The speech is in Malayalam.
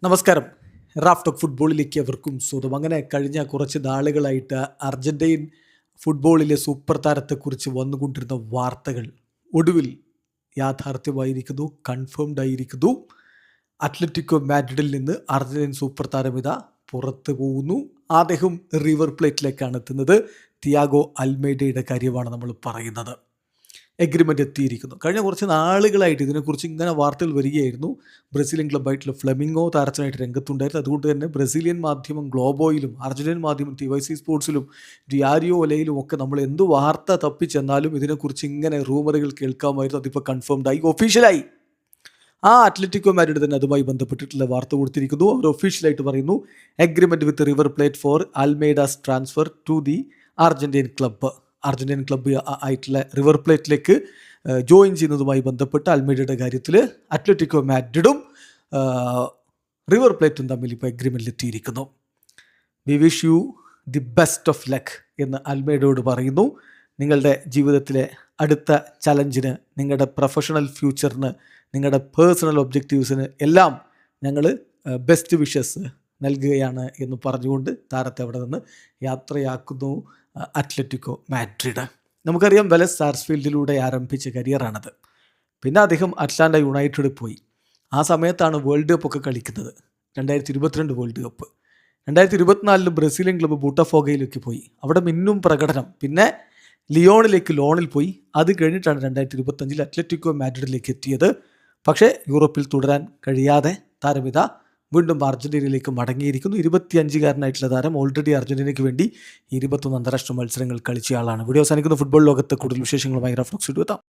നമസ്കാരം. റാഫ് ടോക്ക് ഫുട്ബോളിലേക്ക് അവർക്കും സ്വാഗതം. അങ്ങനെ കഴിഞ്ഞ കുറച്ച് നാളുകളായിട്ട് അർജന്റീൻ ഫുട്ബോളിലെ സൂപ്പർ താരത്തെക്കുറിച്ച് വന്നുകൊണ്ടിരുന്ന വാർത്തകൾ ഒടുവിൽ യാഥാർത്ഥ്യമായിരിക്കുന്നു, കൺഫേംഡ് ആയിരിക്കുന്നു. അത്ലറ്റിക്കോ മാഡ്രിഡിൽ നിന്ന് അർജന്റീൻ സൂപ്പർ താരം ഇതാ പുറത്തു പോകുന്നു. അദ്ദേഹം റിവർ പ്ലേറ്റിലേക്കാണ് എത്തുന്നത്. തിയാഗോ അൽമേഡയുടെ കാര്യമാണ് നമ്മൾ പറയുന്നത്. എഗ്രിമെൻ്റ് എത്തിയിരിക്കുന്നു. കഴിഞ്ഞ കുറച്ച് നാളുകളായിട്ട് ഇതിനെക്കുറിച്ച് ഇങ്ങനെ വാർത്തകൾ വരികയായിരുന്നു. ബ്രസീലിയൻ ക്ലബ്ബായിട്ടുള്ള ഫ്ലെമിംഗോ താരത്തിനായിട്ട് രംഗത്തുണ്ടായിരുന്നു. അതുകൊണ്ട് തന്നെ ബ്രസീലിയൻ മാധ്യമം ഗ്ലോബോയിലും അർജന്റീൻ മാധ്യമം TYC സ്പോർട്സിലും ഡിയാരിയോ ഒലയിലും ഒക്കെ നമ്മൾ എന്ത് വാർത്ത തപ്പിച്ചെന്നാലും ഇതിനെക്കുറിച്ച് ഇങ്ങനെ റൂമറുകൾ കേൾക്കാമായിരുന്നു. അതിപ്പോൾ കൺഫേംഡായി, ഒഫീഷ്യലായി. അത്ലറ്റിക്കോ മാഡ്രിഡ് തന്നെ അതുമായി ബന്ധപ്പെട്ടിട്ടുള്ള വാർത്ത കൊടുത്തിരിക്കുന്നു. അവർ ഒഫീഷ്യലായിട്ട് പറയുന്നു, agreement with River Plate for Almada's transfer to the Argentine club ആയിട്ടുള്ള റിവർ പ്ലേറ്റിലേക്ക് ജോയിൻ ചെയ്യുന്നതുമായി ബന്ധപ്പെട്ട് അൽമേഡയുടെ കാര്യത്തിൽ അത്ലറ്റിക്കോ മാഡ്രിഡും റിവർ പ്ലേറ്റും തമ്മിൽ ഇപ്പോൾ എഗ്രിമെൻറ്റിൽ എത്തിയിരിക്കുന്നു. We wish you the best of luck എന്ന് അൽമേഡയോട് പറയുന്നു. നിങ്ങളുടെ ജീവിതത്തിലെ അടുത്ത ചലഞ്ചിന്, നിങ്ങളുടെ പ്രൊഫഷണൽ ഫ്യൂച്ചറിന്, നിങ്ങളുടെ പേഴ്സണൽ ഒബ്ജക്റ്റീവ്സിന് എല്ലാം ഞങ്ങൾ ബെസ്റ്റ് വിഷസ് നൽകുകയാണ് എന്ന് പറഞ്ഞുകൊണ്ട് താരത്തെ അവിടെ നിന്ന് യാത്രയാക്കുന്നു അത്ലറ്റിക്കോ മാഡ്രിഡ്. നമുക്കറിയാം, വെലസ് സാർസ്ഫീൽഡിലൂടെ ആരംഭിച്ച കരിയറാണത്. പിന്നെ അദ്ദേഹം അറ്റ്ലാന്റ യുണൈറ്റഡിൽ പോയി. ആ സമയത്താണ് വേൾഡ് കപ്പ് ഒക്കെ കളിക്കുന്നത്, 2022 വേൾഡ് കപ്പ്. 2024 ബ്രസീലിയൻ ക്ലബ്ബ് ബൂട്ടഫോഗയിലേക്ക് പോയി. അവിടെ മിന്നും പ്രകടനം. പിന്നെ ലിയോണിലേക്ക് ലോണിൽ പോയി. അത് കഴിഞ്ഞിട്ടാണ് 2025 അത്ലറ്റിക്കോ മാഡ്രിഡിലേക്ക് എത്തിയത്. പക്ഷേ യൂറോപ്പിൽ തുടരാൻ കഴിയാതെ താരമിത വീണ്ടും അർജന്റീനയിലേക്ക് മടങ്ങിയിരിക്കുന്നു. 25-കാരനായിട്ടുള്ള താരം ഓൾറെഡി അർജന്റീനയ്ക്ക് വേണ്ടി 21 അന്താരാഷ്ട്ര മത്സരങ്ങൾ കളിച്ച ആളാണ്. വീഡിയോ അവസാനിക്കുന്ന ഫുട്ബോൾ ലോകത്ത് കൂടുതൽ വിശേഷങ്ങളുമായി റാഫ് ടോക്സ് എത്താം.